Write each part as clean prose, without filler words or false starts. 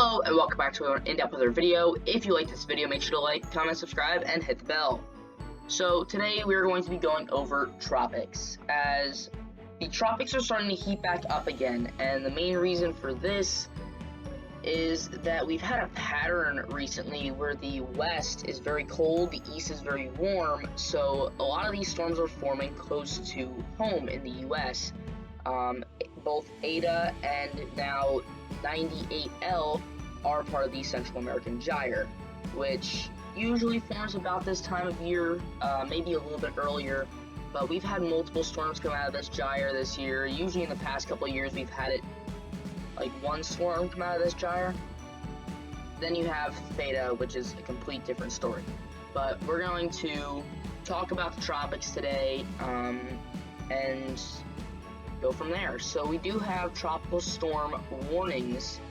Hello and welcome back to an in-depth weather video. If you like this video, make sure to like, comment, subscribe, and hit the bell. So today we are going to be going over tropics, as the tropics are starting to heat back up again, and the main reason for this is that we've had a pattern recently where the west is very cold, the east is very warm, so a lot of these storms are forming close to home in the US. Both Eta and now 98L are part of the Central American Gyre, which usually forms about this time of year, maybe a little bit earlier, but we've had multiple storms come out of this gyre this year. Usually in the past couple of years we've had it like one storm come out of this gyre. Then you have Theta, which is a complete different story. But we're going to talk about the tropics today, and go from there. So we do have tropical storm warnings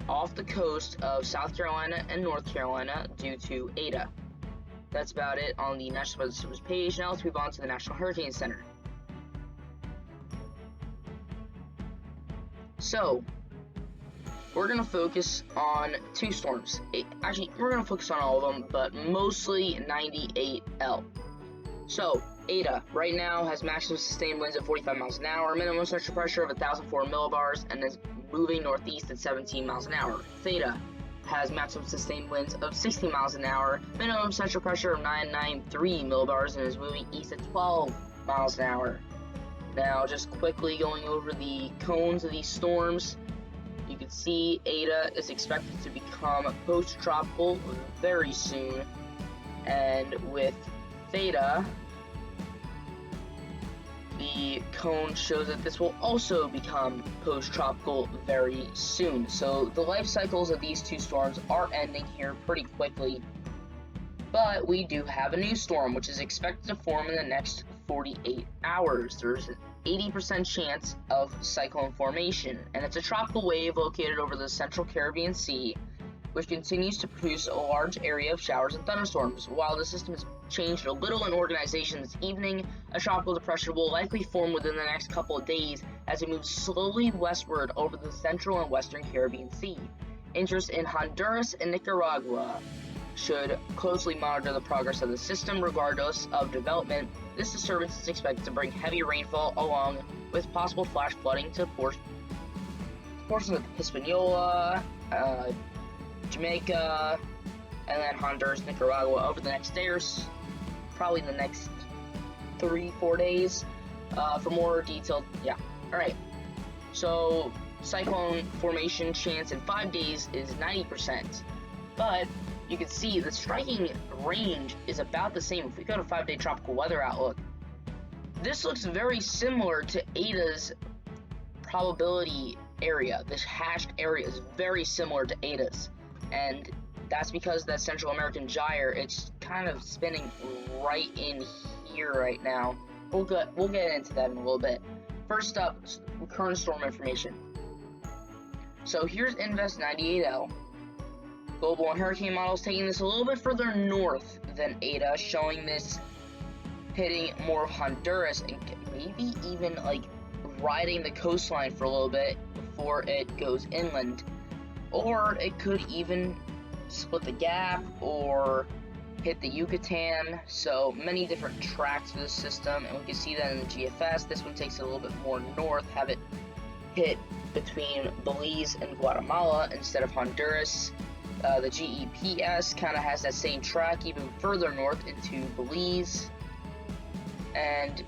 off the coast of South Carolina and North Carolina due to Eta. That's about it on the National Weather Service page. Now let's move on to the National Hurricane Center. So we're going to focus on two storms. Actually, we're going to focus on all of them, but mostly 98L. So Eta right now has maximum sustained winds of 45 miles an hour, minimum central pressure of 1,004 millibars, and is moving northeast at 17 miles an hour. Theta has maximum sustained winds of 60 miles an hour, minimum central pressure of 993 millibars, and is moving east at 12 miles an hour. Now, just quickly going over the cones of these storms, you can see Eta is expected to become post-tropical very soon, and with Theta, the cone shows that this will also become post-tropical very soon. So the life cycles of these two storms are ending here pretty quickly, but we do have a new storm which is expected to form in the next 48 hours. There's an 80% chance of cyclone formation, and it's a tropical wave located over the central Caribbean Sea, which continues to produce a large area of showers and thunderstorms. While the system has changed a little in organization this evening, a tropical depression will likely form within the next couple of days as it moves slowly westward over the central and western Caribbean Sea. Interest in Honduras and Nicaragua should closely monitor the progress of the system regardless of development. This disturbance is expected to bring heavy rainfall along with possible flash flooding to portions of Hispaniola, Jamaica, and then Honduras, Nicaragua over the next day or probably the next 3-4 days. For more detailed, alright. So, cyclone formation chance in 5 days is 90%, but you can see the striking range is about the same. If we go to 5-day tropical weather outlook, this looks very similar to Eta's probability area. This hashed area is very similar to Eta's, and that's because that Central American Gyre, it's kind of spinning right in here right now. We'll get into that in a little bit. First up, current storm information. So here's Invest 98L. Global and hurricane models taking this a little bit further north than Eta, showing this hitting more of Honduras and maybe even like riding the coastline for a little bit before it goes inland. Or it could even split the gap or hit the Yucatan. So many different tracks for the system, and we can see that in the GFS. This one takes it a little bit more north, have it hit between Belize and Guatemala instead of Honduras. The GEPS kind of has that same track even further north into Belize. And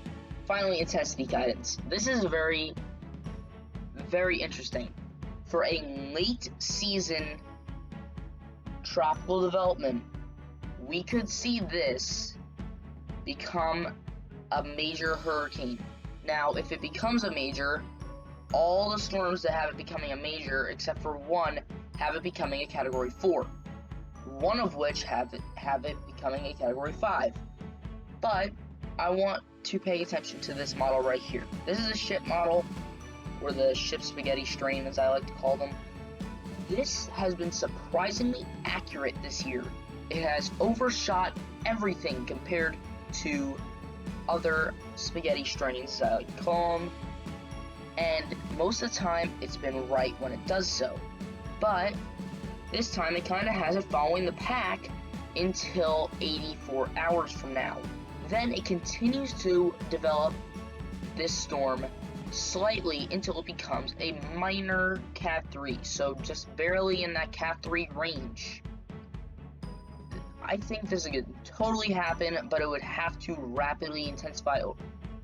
finally, intensity guidance. This is very, very interesting. For a late season tropical development, we could see this become a major hurricane. Now, if it becomes a major, all the storms that have it becoming a major, except for one, have it becoming a Category 4. One of which have it becoming a Category 5. But I want to pay attention to this model right here. This is a ship model, or the ship spaghetti strain as I like to call them. This has been surprisingly accurate this year. It has overshot everything compared to other spaghetti strains, I like to call them, and most of the time it's been right when it does so. but this time it kind of has it following the pack until 84 hours from now. Then it continues to develop this storm slightly until it becomes a minor Cat 3, so just barely in that Cat 3 range. I think this could totally happen, but it would have to rapidly intensify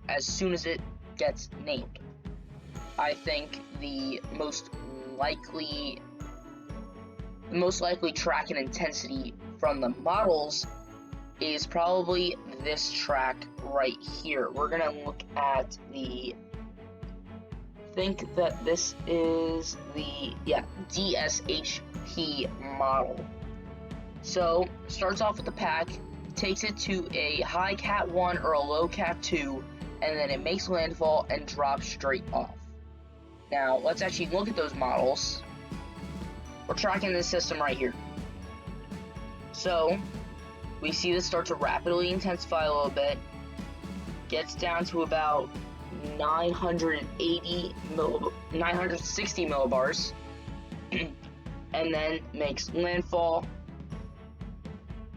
as soon as it gets named. I think the most likely track and intensity from the models is probably this track right here. We're gonna look at the, I think that this is the, DSHP model. So, starts off with the pack, takes it to a high Cat 1 or a low Cat 2, and then it makes landfall and drops straight off. Now, let's actually look at those models. We're tracking this system right here. So, we see this start to rapidly intensify a little bit, gets down to about 960 millibars, and then makes landfall.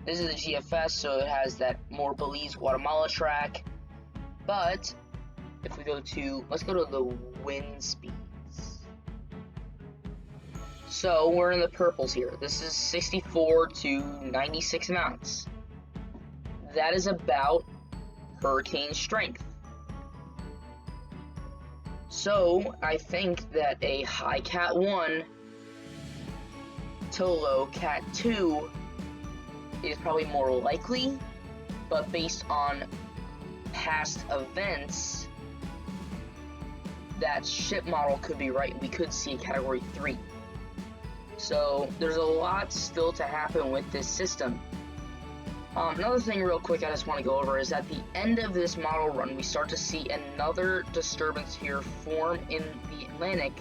This is a GFS, so it has that more Belize, Guatemala track. But if we let's go to the wind speeds. So we're in the purples here. This is 64 to 96 knots. That is about hurricane strength. So I think that a high Cat 1 to low Cat 2 is probably more likely, but based on past events, that ship model could be right. We could see a Category 3. So there's a lot still to happen with this system. Another thing real quick I just want to go over is at the end of this model run, we start to see another disturbance here form in the Atlantic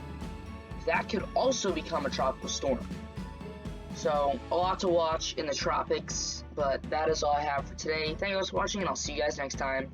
that could also become a tropical storm. So a lot to watch in the tropics, but that is all I have for today. Thank you guys for watching, and I'll see you guys next time.